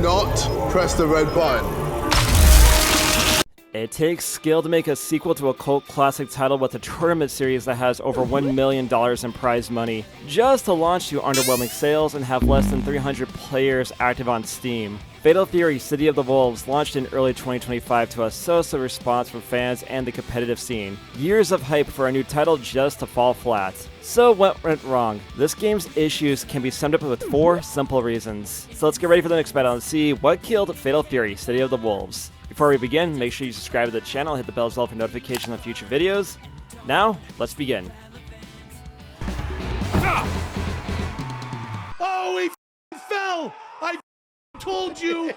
not press the red button. It takes skill to make a sequel to a cult classic title with a tournament series that has over $1 million in prize money, just to launch to underwhelming sales and have less than 300 players active on Steam. Fatal Fury City of the Wolves launched in early 2025 to a so-so response from fans and the competitive scene. Years of hype for a new title just to fall flat. So what went wrong? This game's issues can be summed up with 4 simple reasons. So let's get ready for the next battle and see what killed Fatal Fury City of the Wolves. Before we begin, make sure you subscribe to the channel, hit the bell as well for notifications on future videos. Now, let's begin. Oh, he fell! I told you!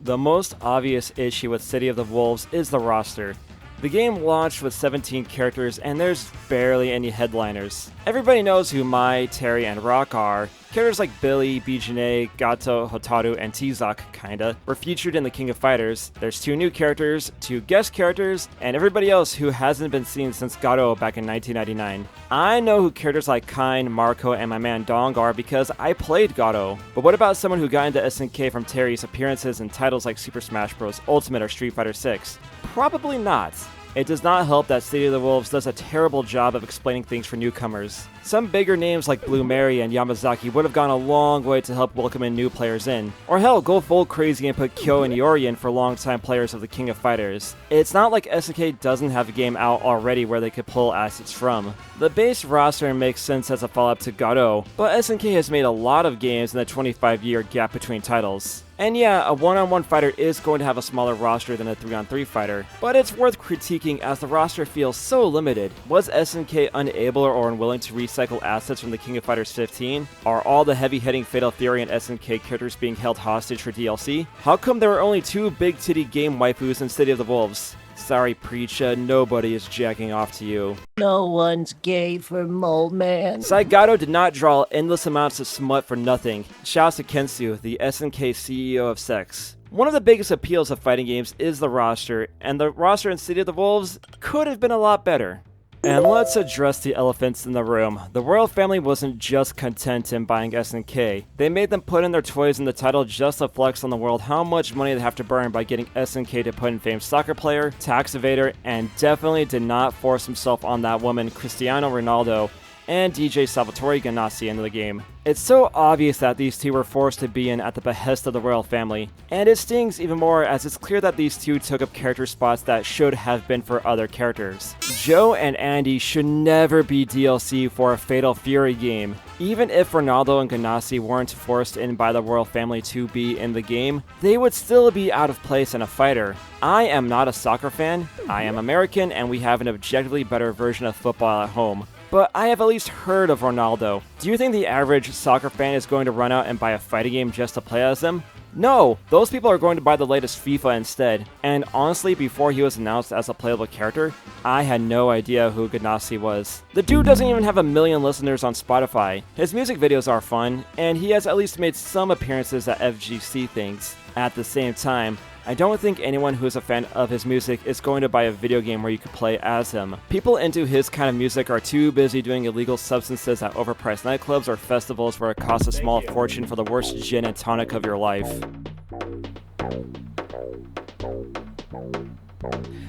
The most obvious issue with City of the Wolves is the roster. The game launched with 17 characters and there's barely any headliners. Everybody knows who Mai, Terry, and Rock are. Characters like Billy, Bijane, Gato, Hotaru, and Tizak, kinda, were featured in the King of Fighters. There's 2 new characters, 2 guest characters, and everybody else who hasn't been seen since Gato back in 1999. I know who characters like Kain, Marco, and my man Dong are because I played Gato. But what about someone who got into SNK from Terry's appearances in titles like Super Smash Bros. Ultimate or Street Fighter 6? Probably not. It does not help that City of the Wolves does a terrible job of explaining things for newcomers. Some bigger names like Blue Mary and Yamazaki would have gone a long way to help welcome in new players in. Or hell, go full crazy and put Kyo and Yori in for longtime players of the King of Fighters. It's not like SNK doesn't have a game out already where they could pull assets from. The base roster makes sense as a follow-up to Gato, but SNK has made a lot of games in the 25-year gap between titles. And yeah, a one-on-one fighter is going to have a smaller roster than a 3-on-3 fighter, but it's worth critiquing as the roster feels so limited. Was SNK unable or unwilling to recycle assets from the King of Fighters 15? Are all the heavy-hitting Fatal Fury and SNK characters being held hostage for DLC? How come there were only 2 big-titty game waifus in City of the Wolves? Sorry, Preacha, nobody is jacking off to you. No one's gay for Mole Man. Gato did not draw endless amounts of smut for nothing. Shouts to Kensu, the SNK CEO of sex. One of the biggest appeals of fighting games is the roster, and the roster in City of the Wolves could have been a lot better. And let's address the elephants in the room. The royal family wasn't just content in buying SNK. They made them put in their toys in the title just to flex on the world how much money they have to burn by getting SNK to put in famed soccer player, tax evader, and definitely did not force himself on that woman Cristiano Ronaldo and DJ Salvatore Ganassi into the game. It's so obvious that these 2 were forced to be in at the behest of the royal family, and it stings even more as it's clear that these 2 took up character spots that should have been for other characters. Joe and Andy should never be DLC for a Fatal Fury game. Even if Ronaldo and Ganassi weren't forced in by the royal family to be in the game, they would still be out of place in a fighter. I am not a soccer fan, I am American, and we have an objectively better version of football at home. But I have at least heard of Ronaldo. Do you think the average soccer fan is going to run out and buy a fighting game just to play as him? No, those people are going to buy the latest FIFA instead. And honestly, before he was announced as a playable character, I had no idea who Ganassi was. The dude doesn't even have 1 million listeners on Spotify. His music videos are fun, and he has at least made some appearances at FGC things. At the same time, I don't think anyone who is a fan of his music is going to buy a video game where you can play as him. People into his kind of music are too busy doing illegal substances at overpriced nightclubs or festivals where it costs a small fortune for the worst gin and tonic of your life.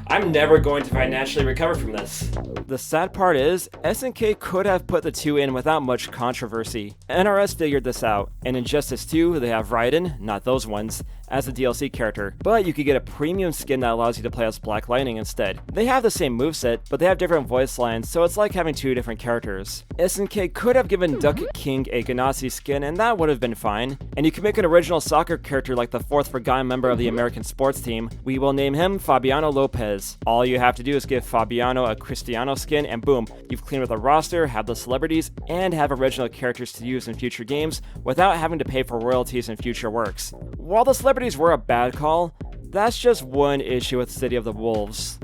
I'm never going to financially recover from this. The sad part is, SNK could have put the 2 in without much controversy. NRS figured this out. In Injustice 2, they have Raiden, not those ones, as a DLC character, but you could get a premium skin that allows you to play as Black Lightning instead. They have the same moveset, but they have different voice lines, so it's like having 2 different characters. SNK could have given Duck King a Ganassi skin, and that would have been fine. And you can make an original soccer character like the 4th forgotten member of the American sports team. We will name him Fabiano Lopez. All you have to do is give Fabiano a Cristiano skin, and boom, you've cleaned with a roster, have the celebrities, and have original characters to use in future games without having to pay for royalties in future works. While the celebrities were a bad call, that's just one issue with City of the Wolves.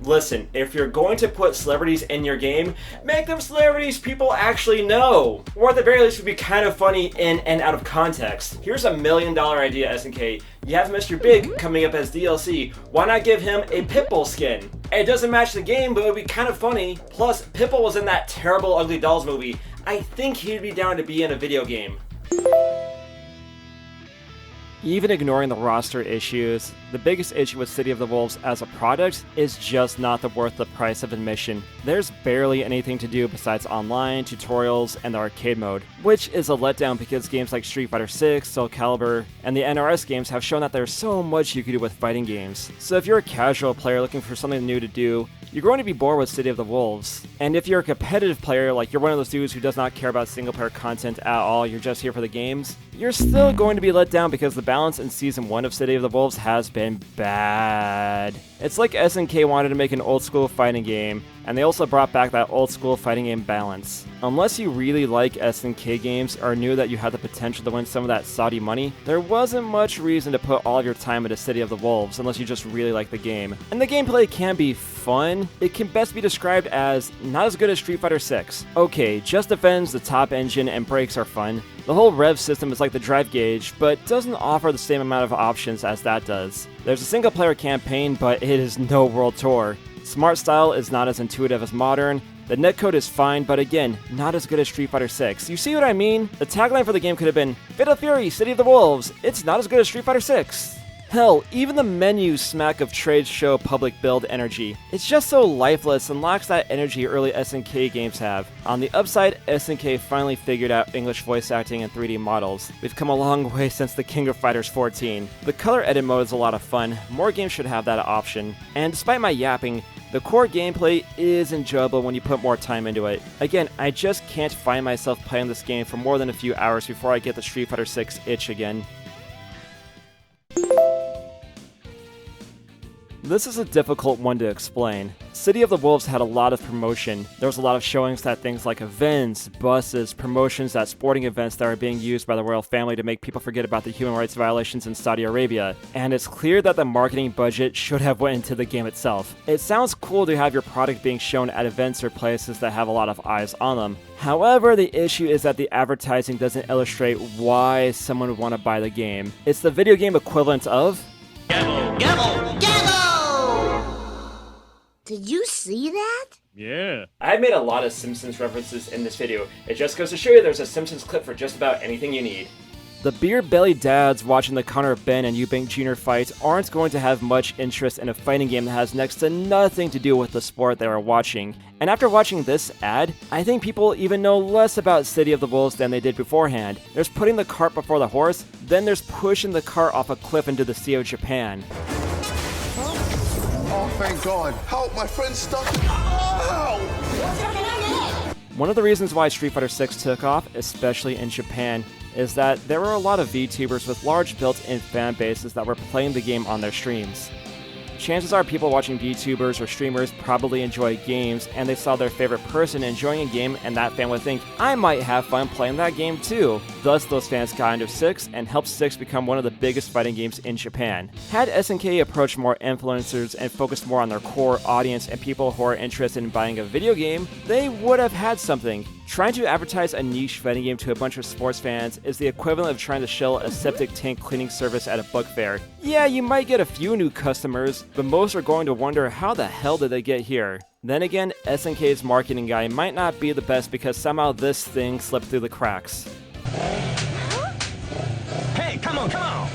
Listen, if you're going to put celebrities in your game, make them celebrities people actually know. Or at the very least, would be kind of funny in and out of context. Here's $1 million idea, SNK. You have Mr. Big coming up as DLC. Why not give him a Pitbull skin? It doesn't match the game, but it would be kind of funny. Plus, Pitbull was in that terrible Ugly Dolls movie. I think he'd be down to be in a video game. Even ignoring the roster issues, the biggest issue with City of the Wolves as a product is just not worth the price of admission. There's barely anything to do besides online, tutorials, and the arcade mode, which is a letdown because games like Street Fighter 6, Soul Calibur, and the NRS games have shown that there's so much you can do with fighting games. So if you're a casual player looking for something new to do, you're going to be bored with City of the Wolves. And if you're a competitive player, like you're one of those dudes who does not care about single player content at all, you're just here for the games, you're still going to be let down because the balance in Season 1 of City of the Wolves has been bad. It's like SNK wanted to make an old school fighting game, and they also brought back that old school fighting game balance. Unless you really like SNK games or knew that you had the potential to win some of that Saudi money, there wasn't much reason to put all of your time into City of the Wolves unless you just really like the game. And the gameplay can be fun. It can best be described as not as good as Street Fighter 6. Okay, Just Defense, the top engine, and brakes are fun. The whole rev system is like the drive gauge, but doesn't offer the same amount of options as that does. There's a single player campaign, but it is no world tour. Smart style is not as intuitive as modern. The netcode is fine, but again, not as good as Street Fighter 6. You see what I mean? The tagline for the game could have been, Fatal Fury, City of the Wolves. It's not as good as Street Fighter 6. Hell, even the menus smack of trade show public build energy. It's just so lifeless and lacks that energy early SNK games have. On the upside, SNK finally figured out English voice acting and 3D models. We've come a long way since the King of Fighters 14. The color edit mode is a lot of fun. More games should have that option. And despite my yapping, the core gameplay is enjoyable when you put more time into it. Again, I just can't find myself playing this game for more than a few hours before I get the Street Fighter 6 itch again. This is a difficult one to explain. City of the Wolves had a lot of promotion. There was a lot of showings at things like events, buses, promotions at sporting events that are being used by the royal family to make people forget about the human rights violations in Saudi Arabia. And it's clear that the marketing budget should have went into the game itself. It sounds cool to have your product being shown at events or places that have a lot of eyes on them. However, the issue is that the advertising doesn't illustrate why someone would want to buy the game. It's the video game equivalent of Gabble, gabble, gabble! Did you see that? Yeah. I've made a lot of Simpsons references in this video. It just goes to show you there's a Simpsons clip for just about anything you need. The beer-belly dads watching the Connor Ben and Eubank Jr. fight aren't going to have much interest in a fighting game that has next to nothing to do with the sport they are watching. And after watching this ad, I think people even know less about City of the Wolves than they did beforehand. There's putting the cart before the horse, then there's pushing the cart off a cliff into the Sea of Japan. Oh, thank God. Help, my friend's stuck. Ow! One of the reasons why Street Fighter 6 took off, especially in Japan, is that there were a lot of VTubers with large built-in fan bases that were playing the game on their streams. Chances are people watching VTubers or streamers probably enjoy games, and they saw their favorite person enjoying a game, and that fan would think, I might have fun playing that game too. Thus, those fans got into 6 and helped 6 become one of the biggest fighting games in Japan. Had SNK approached more influencers and focused more on their core audience and people who are interested in buying a video game, they would have had something. Trying to advertise a niche fighting game to a bunch of sports fans is the equivalent of trying to shill a septic tank cleaning service at a book fair. Yeah, you might get a few new customers, but most are going to wonder how the hell did they get here. Then again, SNK's marketing guy might not be the best because somehow this thing slipped through the cracks. Hey, come on, come on!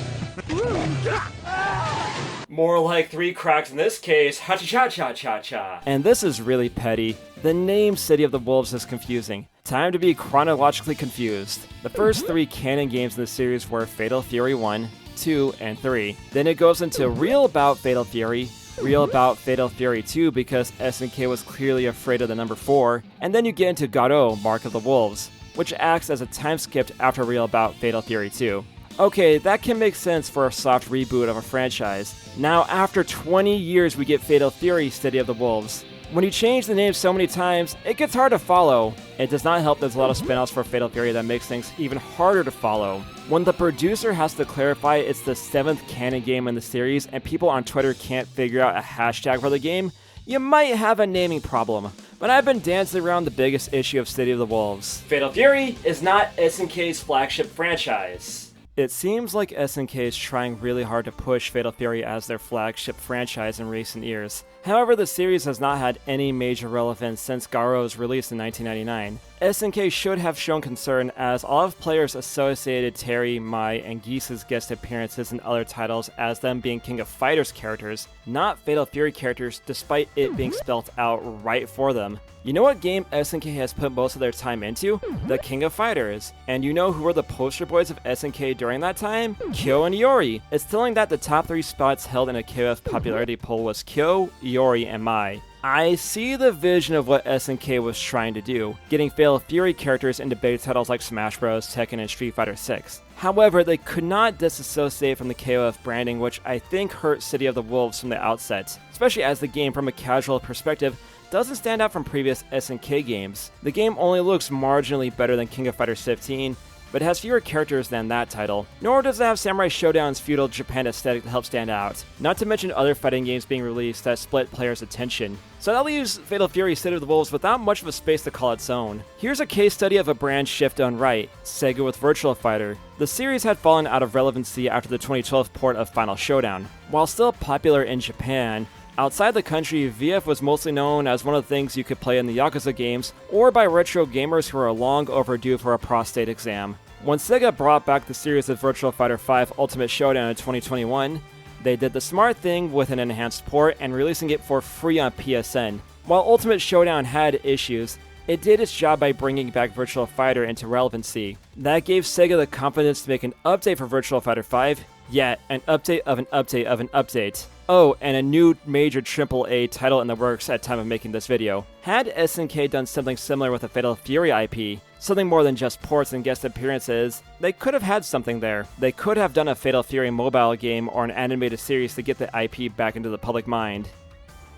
More like 3 cracks in this case, ha-cha-cha-cha-cha-cha. And this is really petty. The name City of the Wolves is confusing. Time to be chronologically confused. The first 3 canon games in the series were Fatal Fury 1, 2, and 3. Then it goes into Real About Fatal Fury, Real About Fatal Fury 2 because SNK was clearly afraid of the number 4, and then you get into Garo, Mark of the Wolves, which acts as a time skip after Real About Fatal Fury 2. Okay, that can make sense for a soft reboot of a franchise. Now, after 20 years, we get Fatal Fury City of the Wolves. When you change the name so many times, it gets hard to follow. It does not help there's a lot of spin-offs for Fatal Fury that makes things even harder to follow. When the producer has to clarify it's the 7th canon game in the series and people on Twitter can't figure out a hashtag for the game, you might have a naming problem. But I've been dancing around the biggest issue of City of the Wolves. Fatal Fury is not SNK's flagship franchise. It seems like SNK is trying really hard to push Fatal Fury as their flagship franchise in recent years. However, the series has not had any major relevance since Garo's release in 1999. SNK should have shown concern, as a lot of players associated Terry, Mai, and Geese's guest appearances in other titles as them being King of Fighters characters, not Fatal Fury characters, despite it being spelled out right for them. You know what game SNK has put most of their time into? The King of Fighters. And you know who were the poster boys of SNK during that time? Kyo and Iori. It's telling that the top 3 spots held in a KOF popularity poll was Kyo, Iori, and Mai. I see the vision of what SNK was trying to do, getting Fatal Fury characters into big titles like Smash Bros, Tekken, and Street Fighter 6. However, they could not disassociate from the KOF branding, which I think hurt City of the Wolves from the outset, especially as the game, from a casual perspective, doesn't stand out from previous SNK games. The game only looks marginally better than King of Fighters 15, but it has fewer characters than that title, nor does it have Samurai Showdown's feudal Japan aesthetic to help stand out, not to mention other fighting games being released that split players' attention. So that leaves Fatal Fury City of the Wolves without much of a space to call its own. Here's a case study of a brand shift done right, Sega with Virtual Fighter. The series had fallen out of relevancy after the 2012 port of Final Showdown. While still popular in Japan, outside the country, VF was mostly known as one of the things you could play in the Yakuza games, or by retro gamers who are long overdue for a prostate exam. When Sega brought back the series of Virtual Fighter 5 Ultimate Showdown in 2021, they did the smart thing with an enhanced port and releasing it for free on PSN. While Ultimate Showdown had issues, it did its job by bringing back Virtual Fighter into relevancy. That gave Sega the confidence to make an update for Virtual Fighter 5, yet an update of an update of an update. Oh, and a new major AAA title in the works at time of making this video. Had SNK done something similar with the Fatal Fury IP, something more than just ports and guest appearances, they could have had something there. They could have done a Fatal Fury mobile game or an animated series to get the IP back into the public mind.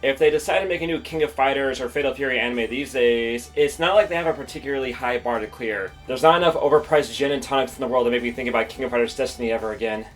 If they decide to make a new King of Fighters or Fatal Fury anime these days, it's not like they have a particularly high bar to clear. There's not enough overpriced gin and tonics in the world to make me think about King of Fighters Destiny ever again.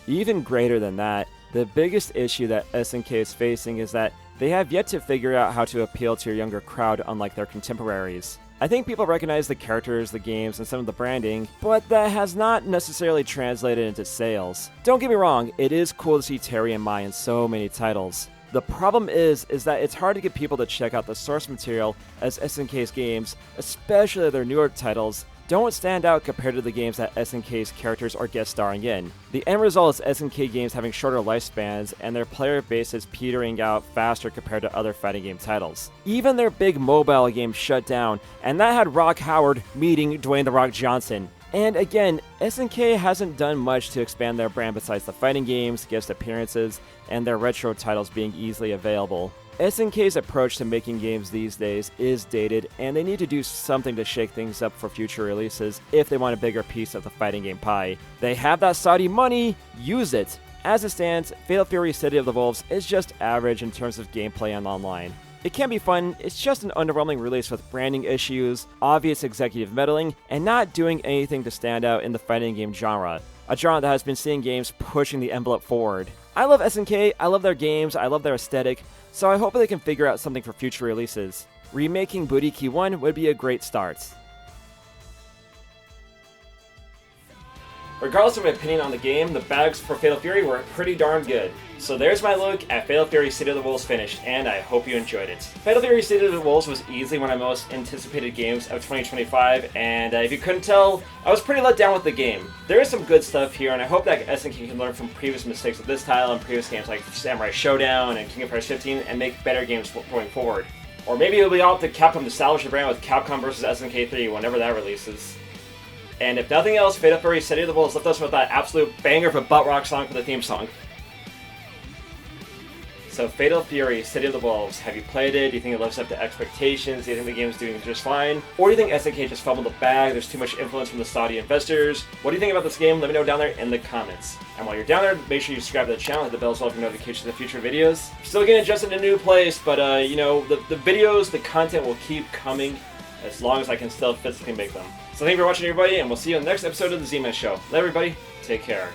Even greater than that, the biggest issue that SNK is facing is that they have yet to figure out how to appeal to a younger crowd, unlike their contemporaries. I think people recognize the characters, the games, and some of the branding, but that has not necessarily translated into sales. Don't get me wrong, it is cool to see Terry and Mai in so many titles. The problem is that it's hard to get people to check out the source material, as SNK's games, especially their newer titles, don't stand out compared to the games that SNK's characters are guest starring in. The end result is SNK games having shorter lifespans, and their player base is petering out faster compared to other fighting game titles. Even their big mobile game shut down, and that had Rock Howard meeting Dwayne "The Rock" Johnson. And again, SNK hasn't done much to expand their brand besides the fighting games, guest appearances, and their retro titles being easily available. SNK's approach to making games these days is dated, and they need to do something to shake things up for future releases if they want a bigger piece of the fighting game pie. They have that Saudi money, use it! As it stands, Fatal Fury City of the Wolves is just average in terms of gameplay and online. It can be fun, it's just an underwhelming release with branding issues, obvious executive meddling, and not doing anything to stand out in the fighting game genre. A genre that has been seeing games pushing the envelope forward. I love SNK, I love their games, I love their aesthetic, so I hope they can figure out something for future releases. Remaking Booty Key 1 would be a great start. Regardless of my opinion on the game, the bags for Fatal Fury were pretty darn good. So there's my look at Fatal Fury City of the Wolves finished, and I hope you enjoyed it. Fatal Fury City of the Wolves was easily one of my most anticipated games of 2025, and if you couldn't tell, I was pretty let down with the game. There is some good stuff here, and I hope that SNK can learn from previous mistakes of this title and previous games like Samurai Showdown and King of Fighters 15 and make better games going forward. Or maybe it'll be all up to Capcom to salvage the brand with Capcom vs. SNK 3 whenever that releases. And if nothing else, Fatal Fury City of the Wolves left us with that absolute banger of a butt rock song for the theme song. So Fatal Fury City of the Wolves, have you played it? Do you think it lives up to expectations? Do you think the game's doing just fine? Or do you think SNK just fumbled the bag? There's too much influence from the Saudi investors? What do you think about this game? Let me know down there in the comments. And while you're down there, make sure you subscribe to the channel, hit the bell as well for notifications of future videos. Still getting adjusted to a new place, but you know, the videos, the content will keep coming as long as I can still physically make them. So thank you for watching, everybody, and we'll see you on the next episode of The Z-Man Show. Let everybody take care.